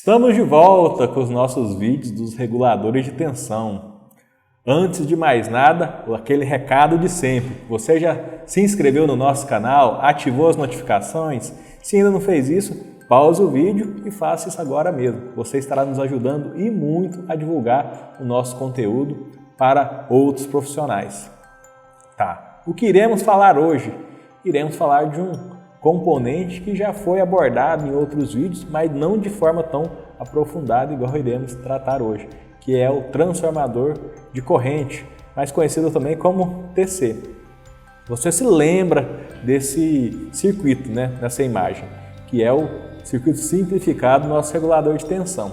Estamos de volta com os nossos vídeos dos reguladores de tensão. Antes de mais nada, aquele recado de sempre. Você já se inscreveu no nosso canal? Ativou as notificações? Se ainda não fez isso, pause o vídeo e faça isso agora mesmo. Você estará nos ajudando e muito a divulgar o nosso conteúdo para outros profissionais. O que iremos falar hoje? Iremos falar de um componente que já foi abordado em outros vídeos, mas não de forma tão aprofundada igual iremos tratar hoje, que é o transformador de corrente, mais conhecido também como TC. Você se lembra desse circuito, nessa imagem, que é o circuito simplificado do nosso regulador de tensão.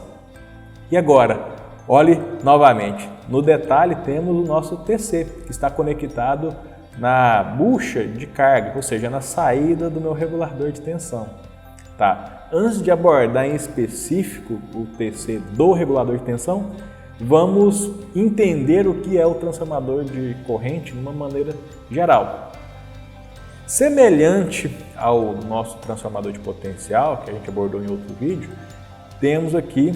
E agora, olhe novamente, no detalhe temos o nosso TC, que está conectado na bucha de carga, ou seja, na saída do meu regulador de tensão. Antes de abordar em específico o TC do regulador de tensão, vamos entender o que é o transformador de corrente de uma maneira geral. Semelhante ao nosso transformador de potencial, que a gente abordou em outro vídeo, temos aqui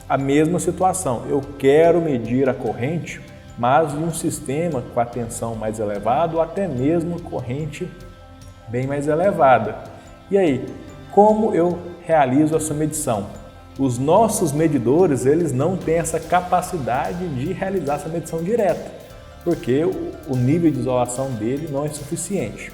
a mesma situação. Eu quero medir a corrente, mas em um sistema com a tensão mais elevada ou até mesmo corrente bem mais elevada. E aí, como eu realizo essa medição? Os nossos medidores, eles não têm essa capacidade de realizar essa medição direta, porque o nível de isolação dele não é suficiente.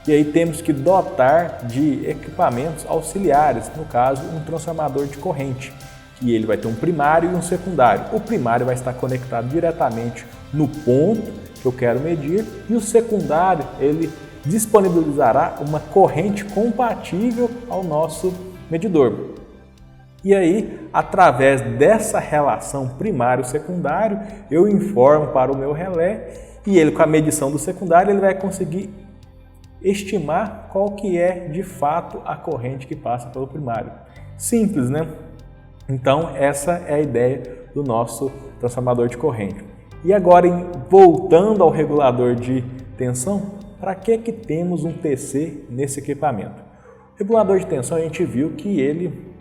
E aí temos que dotar de equipamentos auxiliares, no caso, um transformador de corrente, que ele vai ter um primário e um secundário. O primário vai estar conectado diretamente no ponto que eu quero medir e o secundário ele disponibilizará uma corrente compatível ao nosso medidor. E aí, através dessa relação primário-secundário, eu informo para o meu relé e ele, com a medição do secundário, ele vai conseguir estimar qual que é de fato a corrente que passa pelo primário. Simples, né? Então, essa é a ideia do nosso transformador de corrente. E agora, voltando ao regulador de tensão, para que temos um TC nesse equipamento? O regulador de tensão, a gente viu que ele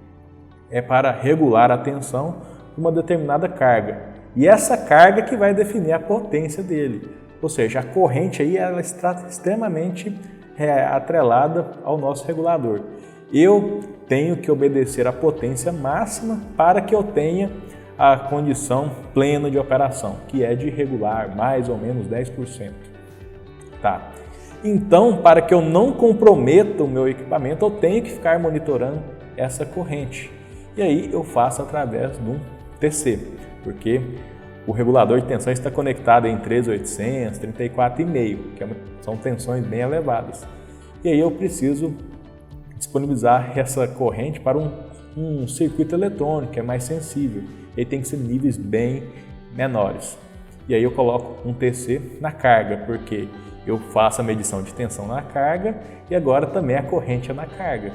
é para regular a tensão de uma determinada carga. E essa carga que vai definir a potência dele. Ou seja, a corrente aí ela está extremamente atrelada ao nosso regulador. Eu tenho que obedecer à potência máxima para que eu tenha a condição plena de operação, que é de regular mais ou menos 10%. Então, para que eu não comprometa o meu equipamento, eu tenho que ficar monitorando essa corrente. E aí eu faço através de um TC, porque o regulador de tensão está conectado em 13.800, 34,5, que são tensões bem elevadas. E aí eu preciso disponibilizar essa corrente para um circuito eletrônico que é mais sensível. Ele tem que ser níveis bem menores. E aí eu coloco um TC na carga, porque eu faço a medição de tensão na carga e agora também a corrente é na carga.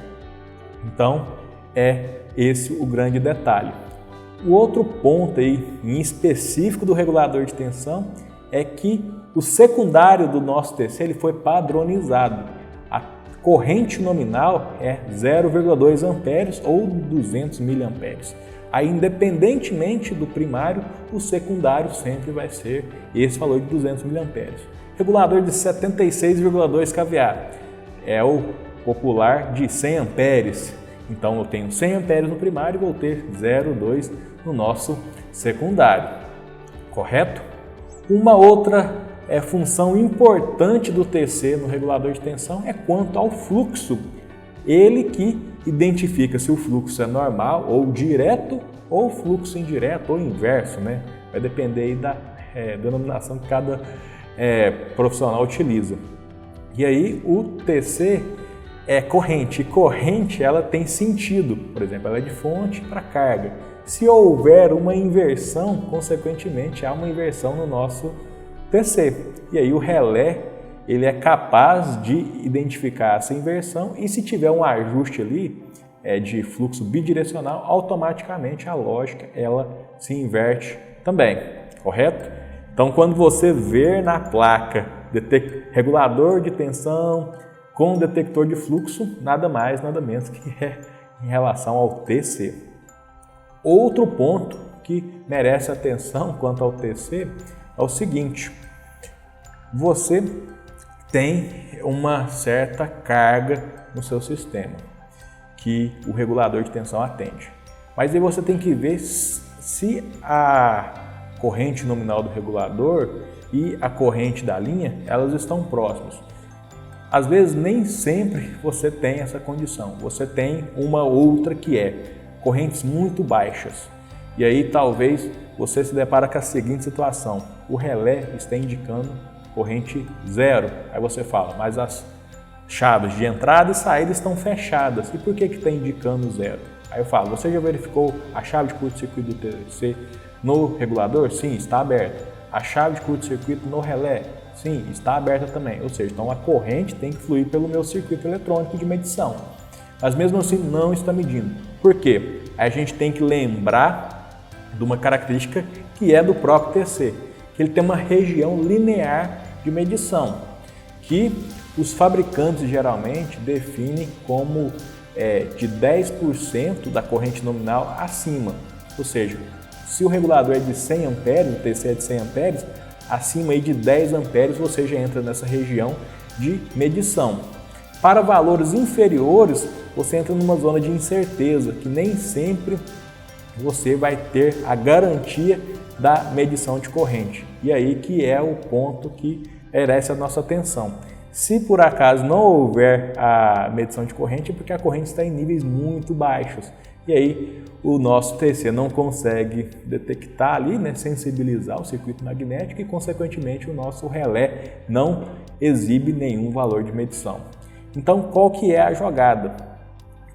Então é esse o grande detalhe. O outro ponto aí, em específico do regulador de tensão, é que o secundário do nosso TC ele foi padronizado. A corrente nominal é 0,2 amperes ou 200 miliamperes. Aí, independentemente do primário, o secundário sempre vai ser esse valor de 200 miliamperes. Regulador de 76,2 kVA é o popular de 100 amperes. Então, eu tenho 100 amperes no primário e vou ter 0,2 no nosso secundário. Correto? Uma outra função importante do TC no regulador de tensão é quanto ao fluxo. Ele que identifica se o fluxo é normal ou direto ou fluxo indireto ou inverso, Vai depender aí da denominação que cada profissional utiliza. E aí o TC é corrente, e corrente ela tem sentido, por exemplo, ela é de fonte para carga. Se houver uma inversão, consequentemente há uma inversão no nosso TC. E aí o relé ele é capaz de identificar essa inversão e se tiver um ajuste ali de fluxo bidirecional, automaticamente a lógica ela se inverte também, correto? Então quando você ver na placa regulador de tensão com detector de fluxo, nada mais, nada menos que é em relação ao TC. Outro ponto que merece atenção quanto ao TC é o seguinte: você tem uma certa carga no seu sistema que o regulador de tensão atende. Mas aí você tem que ver se a corrente nominal do regulador e a corrente da linha, elas estão próximas. Às vezes nem sempre você tem essa condição. Você tem uma outra que é correntes muito baixas. E aí talvez você se depara com a seguinte situação: o relé está indicando corrente 0. Aí você fala, mas as chaves de entrada e saída estão fechadas. E por que está indicando 0? Aí eu falo, você já verificou a chave de curto-circuito do TC no regulador? Sim, está aberta. A chave de curto-circuito no relé? Sim, está aberta também. Ou seja, então a corrente tem que fluir pelo meu circuito eletrônico de medição. Mas mesmo assim não está medindo. Por quê? A gente tem que lembrar de uma característica que é do próprio TC, que ele tem uma região linear de medição, que os fabricantes geralmente definem como de 10% da corrente nominal acima. Ou seja, se o regulador é de 100 amperes, o TC é de 100 amperes, acima aí de 10 amperes você já entra nessa região de medição. Para valores inferiores, você entra numa zona de incerteza, que nem sempre você vai ter a garantia da medição de corrente. E aí que é o ponto que merece a nossa atenção. Se por acaso não houver a medição de corrente, é porque a corrente está em níveis muito baixos. E aí o nosso TC não consegue detectar ali, sensibilizar o circuito magnético e, consequentemente, o nosso relé não exibe nenhum valor de medição. Então, qual que é a jogada?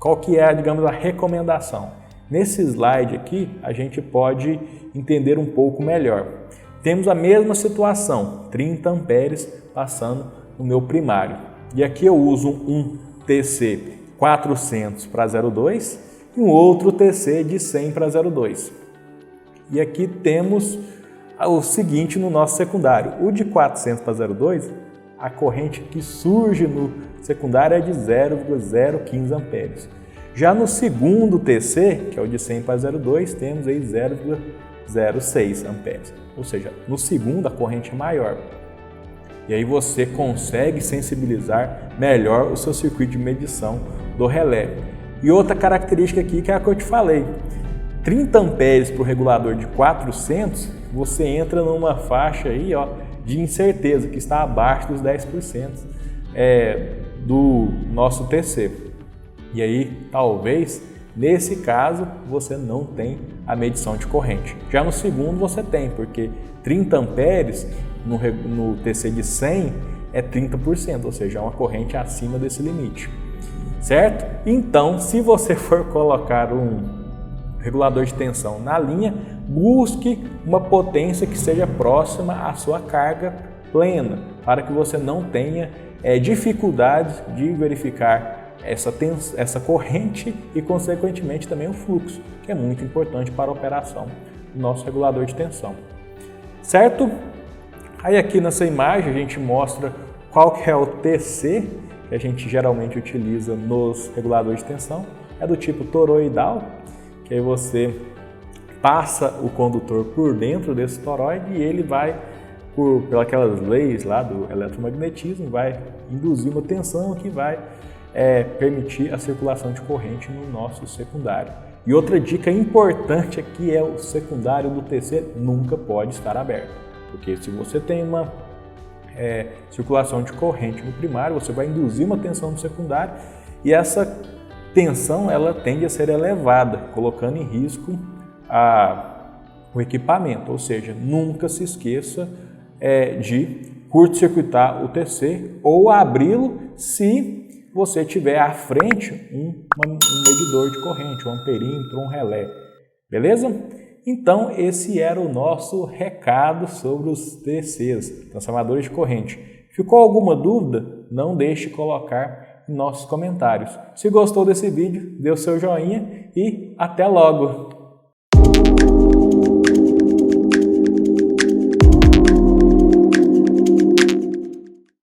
Qual que é, digamos, a recomendação? Nesse slide aqui, a gente pode entender um pouco melhor. Temos a mesma situação, 30 amperes passando no meu primário. E aqui eu uso um TC 400 para 0,2 e um outro TC de 100 para 0,2. E aqui temos o seguinte no nosso secundário. O de 400 para 0,2, a corrente que surge no secundário é de 0,015 amperes. Já no segundo TC, que é o de 100 para 0,2, temos aí 0,06 amperes. Ou seja, no segundo a corrente é maior. E aí você consegue sensibilizar melhor o seu circuito de medição do relé. E outra característica aqui que é a que eu te falei. 30 amperes para o regulador de 400, você entra numa faixa aí, de incerteza, que está abaixo dos 10% do nosso TC. E aí, talvez, nesse caso, você não tem a medição de corrente. Já no segundo você tem, porque 30 amperes no TC de 100 é 30%, ou seja, é uma corrente acima desse limite, certo? Então, se você for colocar um regulador de tensão na linha, busque uma potência que seja próxima à sua carga plena, para que você não tenha dificuldade de verificar essa corrente e, consequentemente, também o fluxo, que é muito importante para a operação do nosso regulador de tensão, certo? Aí aqui nessa imagem a gente mostra qual que é o TC que a gente geralmente utiliza nos reguladores de tensão. É do tipo toroidal, que aí você passa o condutor por dentro desse toroide e ele vai, pelas leis lá do eletromagnetismo, vai induzir uma tensão que vai permitir a circulação de corrente no nosso secundário. E outra dica importante aqui é o secundário do TC nunca pode estar aberto. Porque se você tem uma circulação de corrente no primário, você vai induzir uma tensão no secundário e essa tensão ela tende a ser elevada, colocando em risco o equipamento. Ou seja, nunca se esqueça de curto-circuitar o TC ou abri-lo se você tiver à frente um medidor de corrente, um amperímetro, um relé. Beleza? Então, esse era o nosso recado sobre os TCs, transformadores de corrente. Ficou alguma dúvida? Não deixe de colocar em nossos comentários. Se gostou desse vídeo, dê o seu joinha e até logo!